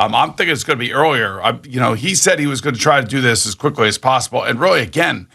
I'm thinking it's going to be earlier. He said he was going to try to do this as quickly as possible. And really, again,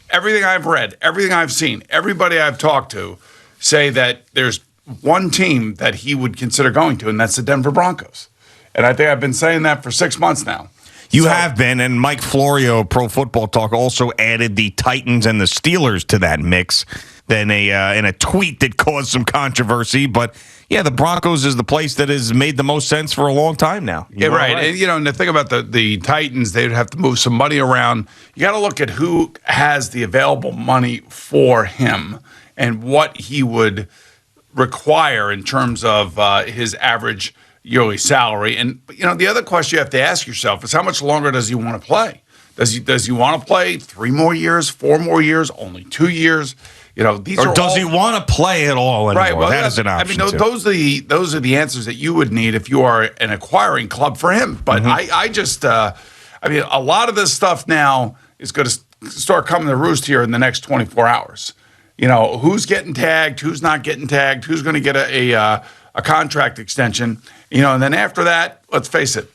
everything I've read, everything I've seen, everybody I've talked to say that there's one team that he would consider going to, and that's the Denver Broncos. And I think I've been saying that for 6 months now. You have been, and Mike Florio, Pro Football Talk, also added the Titans and the Steelers to that mix. Then in a tweet that caused some controversy, but yeah, the Broncos is the place that has made the most sense for a long time now. Yeah, right. And the thing about the Titans, they'd have to move some money around. You got to look at who has the available money for him and what he would require in terms of his average yearly salary. And the other question you have to ask yourself is how much longer does he want to play? Does he want to play 3 more years, 4 more years, only 2 years? Does he want to play at all anymore? Right. Well, that is an option. Those are the answers that you would need if you are an acquiring club for him. But a lot of this stuff now is going to start coming to roost here in the next 24 hours. Who's getting tagged, who's not getting tagged, who's going to get a contract extension. And then after that, let's face it,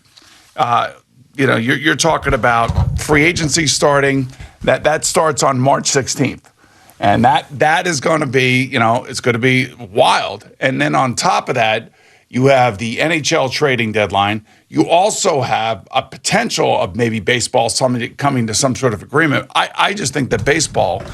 you're talking about free agency starting. That starts on March 16th. And that is going to be, it's going to be wild. And then on top of that, you have the NHL trading deadline. You also have a potential of maybe baseball coming to some sort of agreement. I just think that baseball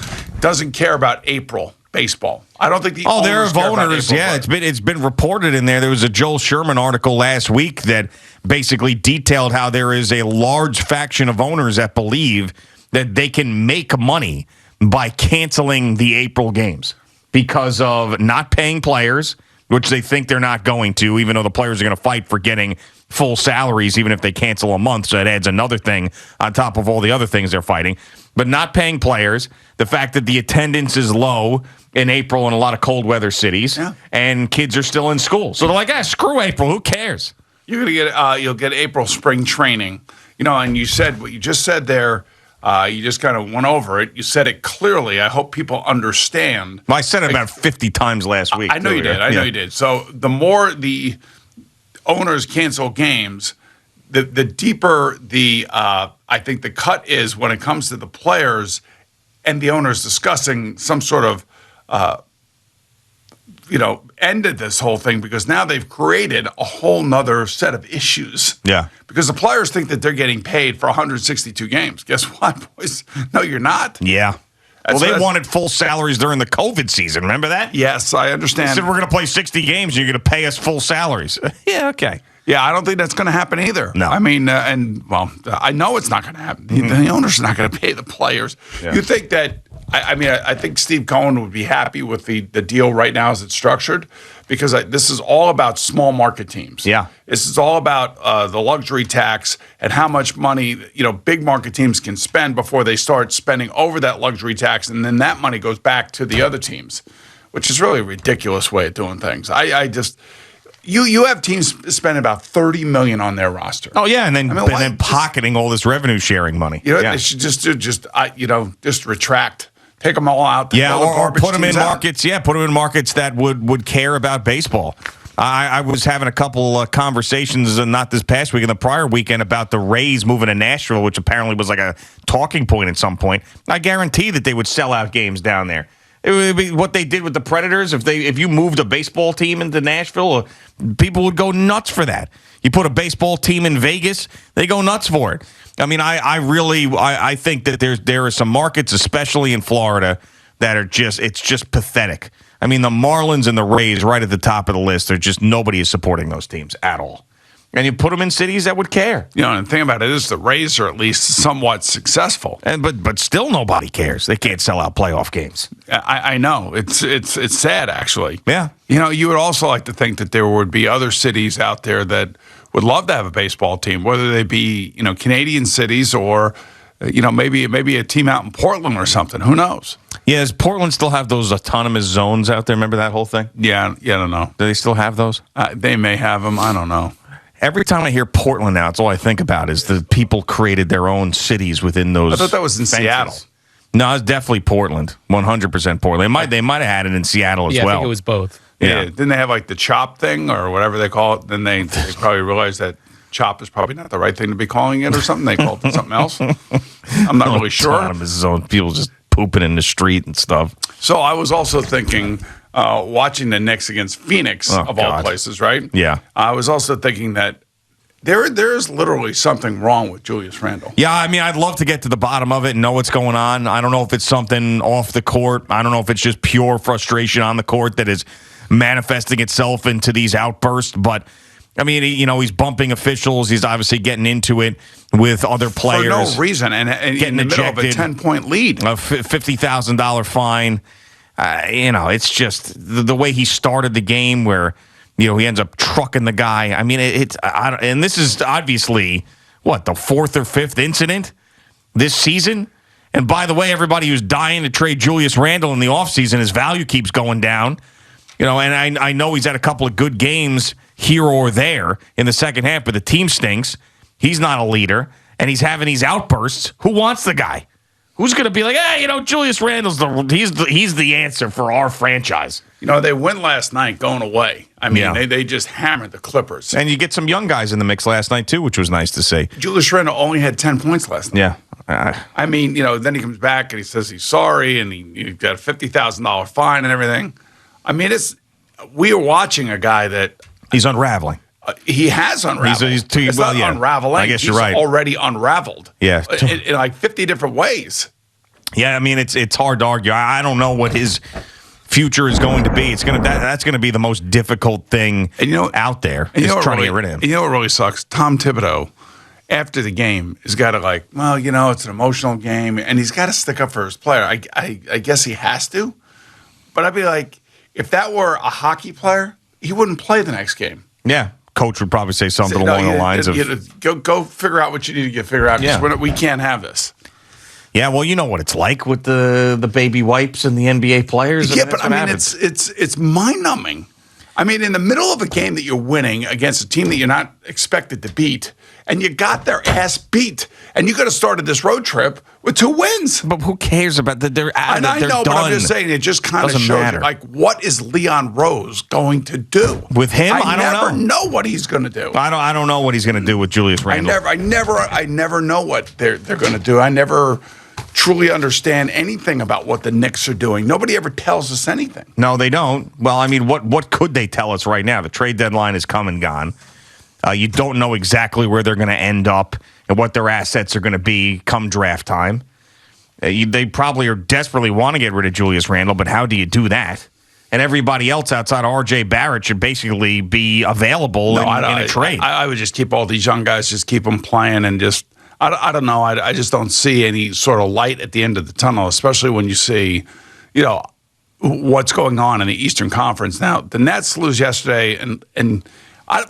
doesn't care about April baseball. I don't think there are owners. Yeah, it's been reported in there. There was a Joel Sherman article last week that basically detailed how there is a large faction of owners that believe that they can make money by canceling the April games because of not paying players, which they think they're not going to, even though the players are going to fight for getting full salaries, even if they cancel a month. So it adds another thing on top of all the other things they're fighting. But not paying players, the fact that the attendance is low in April in a lot of cold weather cities, and kids are still in school. So they're like, screw April, who cares? You're going to get you'll get April spring training. And you said what you just said there. You just kind of went over it. You said it clearly. I hope people understand. Well, I said it about 50 times last week. I know you did. I know you did. So the more the owners cancel games, the deeper I think the cut is when it comes to the players and the owners discussing some sort of ended this whole thing, because now they've created a whole nother set of issues. Yeah. Because the players think that they're getting paid for 162 games. Guess what, boys? No, you're not. Yeah. They wanted full salaries during the COVID season. Remember that? Yes, I understand. They said we're going to play 60 games and you're going to pay us full salaries. Yeah, okay. Yeah, I don't think that's going to happen either. No. I mean, I know it's not going to happen. The owner's not going to pay the players. Yeah. You think that, I think Steve Cohen would be happy with the deal right now as it's structured, because this is all about small market teams. Yeah. This is all about the luxury tax and how much money, big market teams can spend before they start spending over that luxury tax, and then that money goes back to the other teams, which is really a ridiculous way of doing things. You have teams spending about $30 million on their roster. Oh yeah, and then pocketing all this revenue sharing money. They should just retract, take them all out. Or put them in markets. Yeah, put them in markets that would care about baseball. I was having a couple conversations, not this past week, and the prior weekend, about the Rays moving to Nashville, which apparently was like a talking point at some point. I guarantee that they would sell out games down there. It would be what they did with the Predators. If you moved a baseball team into Nashville, people would go nuts for that. You put a baseball team in Vegas, they go nuts for it. I mean, I think that there are some markets, especially in Florida, that are it's just pathetic. I mean, the Marlins and the Rays right at the top of the list. Nobody is supporting those teams at all. And you put them in cities that would care. And the thing about it is the Rays are at least somewhat successful. But still nobody cares. They can't sell out playoff games. I know. It's sad, actually. Yeah. You would also like to think that there would be other cities out there that would love to have a baseball team, whether they be, Canadian cities or, maybe a team out in Portland or something. Who knows? Yeah, does Portland still have those autonomous zones out there? Remember that whole thing? Yeah, I don't know. Do they still have those? They may have them. I don't know. Every time I hear Portland now, it's all I think about is the people created their own cities within those. I thought that was in Seattle. No, it's definitely Portland. 100% Portland. They might have had it in Seattle as well. Yeah, I think it was both. Yeah. Didn't they have like the chop thing or whatever they call it? Then they probably realized that chop is probably not the right thing to be calling it or something. They called it something else. I'm not really sure. Autonomous zone. People just pooping in the street and stuff. So I was also thinking, watching the Knicks against Phoenix, of all places, right? Yeah. I was also thinking that there is literally something wrong with Julius Randle. Yeah, I mean, I'd love to get to the bottom of it and know what's going on. I don't know if it's something off the court. I don't know if it's just pure frustration on the court that is manifesting itself into these outbursts. But, I mean, he's bumping officials. He's obviously getting into it with other players. For no reason. And in the middle of a 10-point lead. A $50,000 fine. It's just the way he started the game where, he ends up trucking the guy. I mean, and this is obviously, the fourth or fifth incident this season? And by the way, everybody who's dying to trade Julius Randle in the offseason, his value keeps going down. And I know he's had a couple of good games here or there in the second half, but the team stinks. He's not a leader, and he's having these outbursts. Who wants the guy? Who's going to be like, Julius Randle's he's the answer for our franchise? They win last night going away. I mean, they just hammered the Clippers. And you get some young guys in the mix last night, too, which was nice to see. Julius Randle only had 10 points last night. Yeah. I mean, then he comes back and he says he's sorry and he got a $50,000 fine and everything. I mean, we are watching a guy that... He's unraveling. He has unraveled. It's not unraveling. I guess you're right. He's already unraveled. Yeah. In like 50 different ways. Yeah, I mean, it's hard to argue. I don't know what his future is going to be. That's going to be the most difficult thing out there. Is trying to get rid of him. You know what really sucks? Tom Thibodeau, after the game, has got to it's an emotional game, and he's got to stick up for his player. I guess he has to. But I'd be like, if that were a hockey player, he wouldn't play the next game. Yeah. Coach would probably say something along the lines of... Go figure out what you need to get figured out, because we can't have this. Yeah, well, you know what it's like with the baby wipes and the NBA players. Yeah, but I mean, it's mind-numbing. I mean, in the middle of a game that you're winning against a team that you're not expected to beat, and you got their ass beat, and you could have started this road trip with 2 wins. But who cares about that? They're out. And I know, but I'm just saying, it just kind of shows you, what is Leon Rose going to do with him? I never know what he's going to do. I don't know what he's going to do with Julius Randle. I never know what they're going to do. I never truly understand anything about what the Knicks are doing. Nobody ever tells us anything. No, they don't. Well, I mean, what could they tell us right now? The trade deadline is come and gone. You don't know exactly where they're going to end up and what their assets are going to be come draft time. They probably are desperately want to get rid of Julius Randle, but how do you do that? And everybody else outside of R.J. Barrett should basically be available in a trade. I would just keep all these young guys, just keep them playing and just... I don't know. I just don't see any sort of light at the end of the tunnel, especially when you see, what's going on in the Eastern Conference. Now, the Nets lose yesterday, and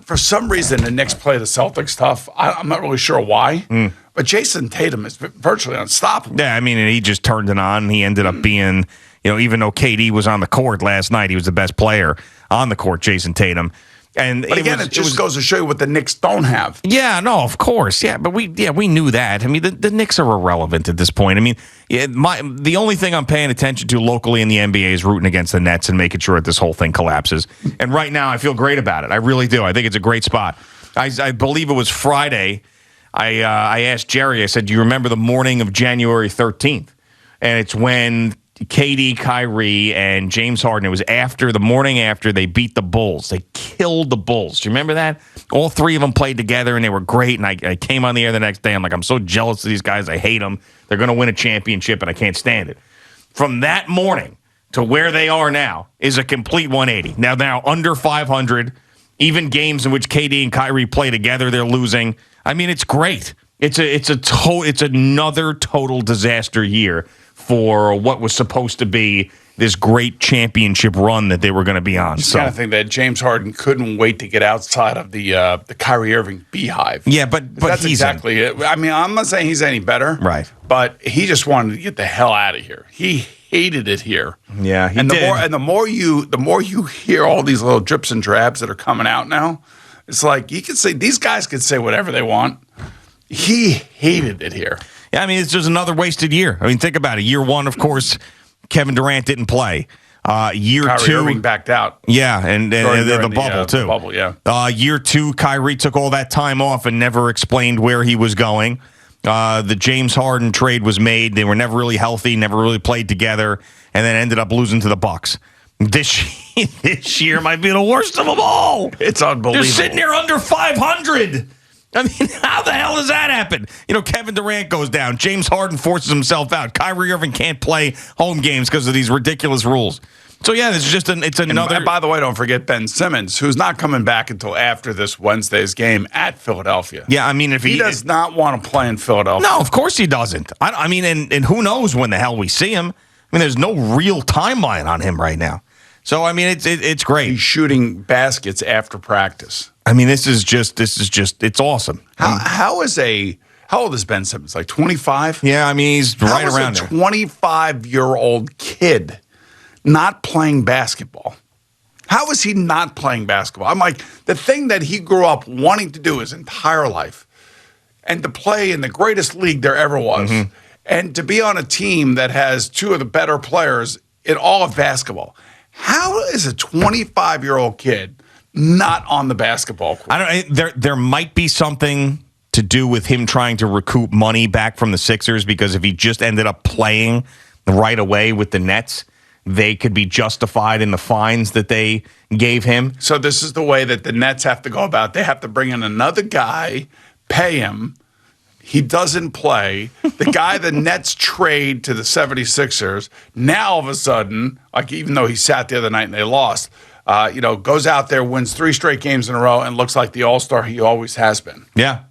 for some reason, the Knicks play the Celtics tough. I'm not really sure why, but Jason Tatum is virtually unstoppable. Yeah, I mean, he just turned it on. He ended up being, even though KD was on the court last night, he was the best player on the court, Jason Tatum. But again, it just goes to show you what the Knicks don't have. Yeah, no, of course. Yeah, but we knew that. I mean, the Knicks are irrelevant at this point. I mean, the only thing I'm paying attention to locally in the NBA is rooting against the Nets and making sure that this whole thing collapses. And right now, I feel great about it. I really do. I think it's a great spot. I believe it was Friday. I asked Jerry, I said, do you remember the morning of January 13th? And it's when KD, Kyrie, and James Harden. It was the morning after they beat the Bulls. They killed the Bulls. Do you remember that? All 3 of them played together, and they were great. And I came on the air the next day. I'm like, I'm so jealous of these guys. I hate them. They're going to win a championship, and I can't stand it. From that morning to where they are now is a complete 180. Now under 500, even games in which KD and Kyrie play together, they're losing. I mean, it's great. It's another total disaster year for what was supposed to be this great championship run that they were going to be on. So I think that James Harden couldn't wait to get outside of the Kyrie Irving beehive. Yeah, but that's exactly it. I mean, I'm not saying he's any better, right? But he just wanted to get the hell out of here. He hated it here. Yeah, he did. The more you hear all these little drips and drabs that are coming out now, it's like these guys could say whatever they want. He hated it here. Yeah, I mean, it's just another wasted year. I mean, think about it. Year one, of course, Kevin Durant didn't play. Year Kyrie 2, Irving backed out. yeah, and During the bubble too. The bubble, yeah. Year 2, Kyrie took all that time off and never explained where he was going. The James Harden trade was made. They were never really healthy, never really played together, and then ended up losing to the Bucks. This year might be the worst of them all. It's unbelievable. They're sitting there under 500. I mean, how the hell does that happen? Kevin Durant goes down. James Harden forces himself out. Kyrie Irving can't play home games because of these ridiculous rules. So, yeah, it's another. And by the way, don't forget Ben Simmons, who's not coming back until after this Wednesday's game at Philadelphia. Yeah, I mean, if he does not want to play in Philadelphia. No, of course he doesn't. I mean, and who knows when the hell we see him. I mean, there's no real timeline on him right now. So, I mean, it's great. He's shooting baskets after practice. I mean, this is just it's awesome. How old is Ben Simmons? Like 25? Yeah, I mean, he's right around there. 25-year-old kid not playing basketball. How is he not playing basketball? I'm like, the thing that he grew up wanting to do his entire life and to play in the greatest league there ever was and to be on a team that has two of the better players in all of basketball. How is a 25-year-old kid not on the basketball court? I don't. There might be something to do with him trying to recoup money back from the Sixers, because if he just ended up playing right away with the Nets, they could be justified in the fines that they gave him. So this is the way that the Nets have to go about. They have to bring in another guy, pay him. He doesn't play. The guy the Nets trade to the 76ers, now all of a sudden, like even though he sat the other night and they lost, goes out there, wins 3 straight games in a row, and looks like the all-star he always has been. Yeah.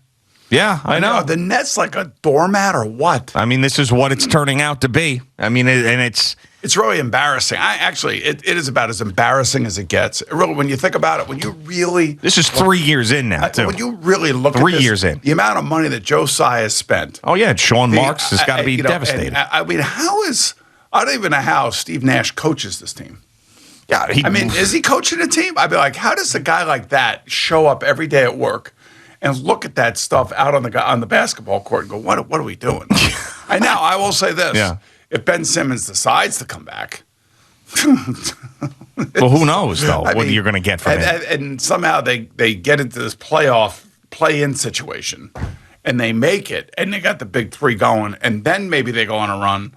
Yeah, I know. Are the Nets like a doormat or what? I mean, this is what it's turning out to be. I mean, It's really embarrassing. It is about as embarrassing as it gets. Really, when you think about it, this is 3 years in now, too. When you really look 3 at years in, the amount of money that Josiah has spent. Oh yeah, Sean Marks has got to be devastated. I mean, I don't even know how Steve Nash coaches this team. Yeah, is he coaching a team? I'd be like, how does a guy like that show up every day at work and look at that stuff out on the basketball court and go, what are we doing? I will say this. Yeah. If Ben Simmons decides to come back. Well, who knows, though, what you're going to get from him. And somehow they get into this play-in situation, and they make it, and they got the big 3 going, and then maybe they go on a run.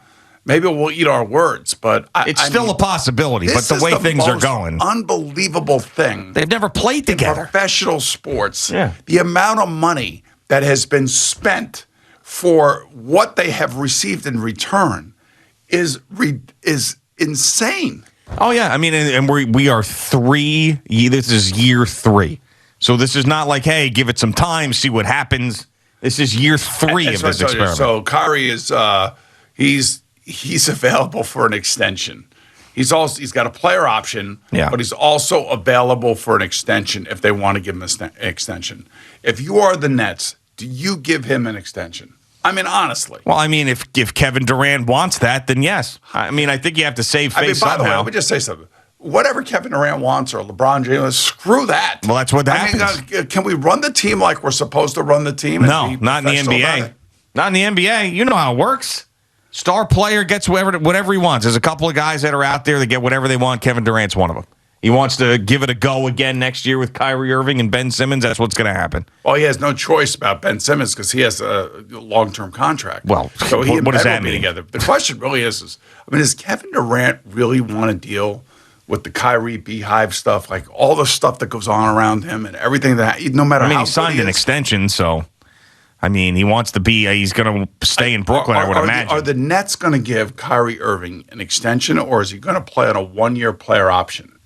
Maybe we'll eat our words, but it's still a possibility. But the way things are going, unbelievable thing. They've never played together. In professional sports, yeah. The amount of money that has been spent for what they have received in return is insane. Oh yeah, I mean, and we are 3. This is year 3, so this is not like, hey, give it some time, see what happens. This is year 3 of this experiment. So Kyrie is he's available for an extension. He's got a player option, but he's also available for an extension if they want to give him an extension. If you are the Nets, do you give him an extension? I mean, honestly. Well, I mean, if Kevin Durant wants that, then yes. I mean, I think you have to save face somehow. By the way, let me just say something. Whatever Kevin Durant wants or LeBron James, screw that. Well, that's what happens. Can we run the team like we're supposed to run the team? No, not in the NBA. Not in the NBA. You know how it works. Star player gets whatever he wants. There's a couple of guys that are out there that get whatever they want. Kevin Durant's one of them. He wants to give it a go again next year with Kyrie Irving and Ben Simmons. That's what's going to happen. Well, he has no choice about Ben Simmons because he has a long-term contract. Well, so what does that mean? Together. The question really is, does Kevin Durant really want to deal with the Kyrie beehive stuff, like all the stuff that goes on around him and everything that, no matter how he signed an extension, so... I mean, he wants to be. He's going to stay in Brooklyn. I would imagine. Are the Nets going to give Kyrie Irving an extension, or is he going to play on a 1-year player option?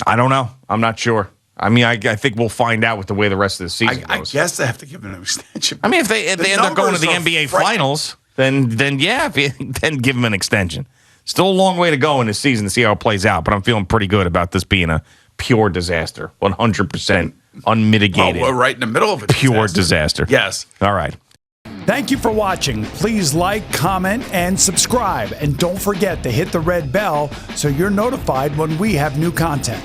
I don't know. I'm not sure. I mean, I think we'll find out with the way the rest of the season goes. I guess they have to give him an extension. I mean, if they end up going to the NBA Finals, then yeah, then give him an extension. Still a long way to go in this season to see how it plays out, but I'm feeling pretty good about this being a pure disaster, 100% unmitigated. Well, we're right in the middle of it. Pure disaster. Yes. All right. Thank you for watching. Please like, comment, and subscribe. And don't forget to hit the red bell so you're notified when we have new content.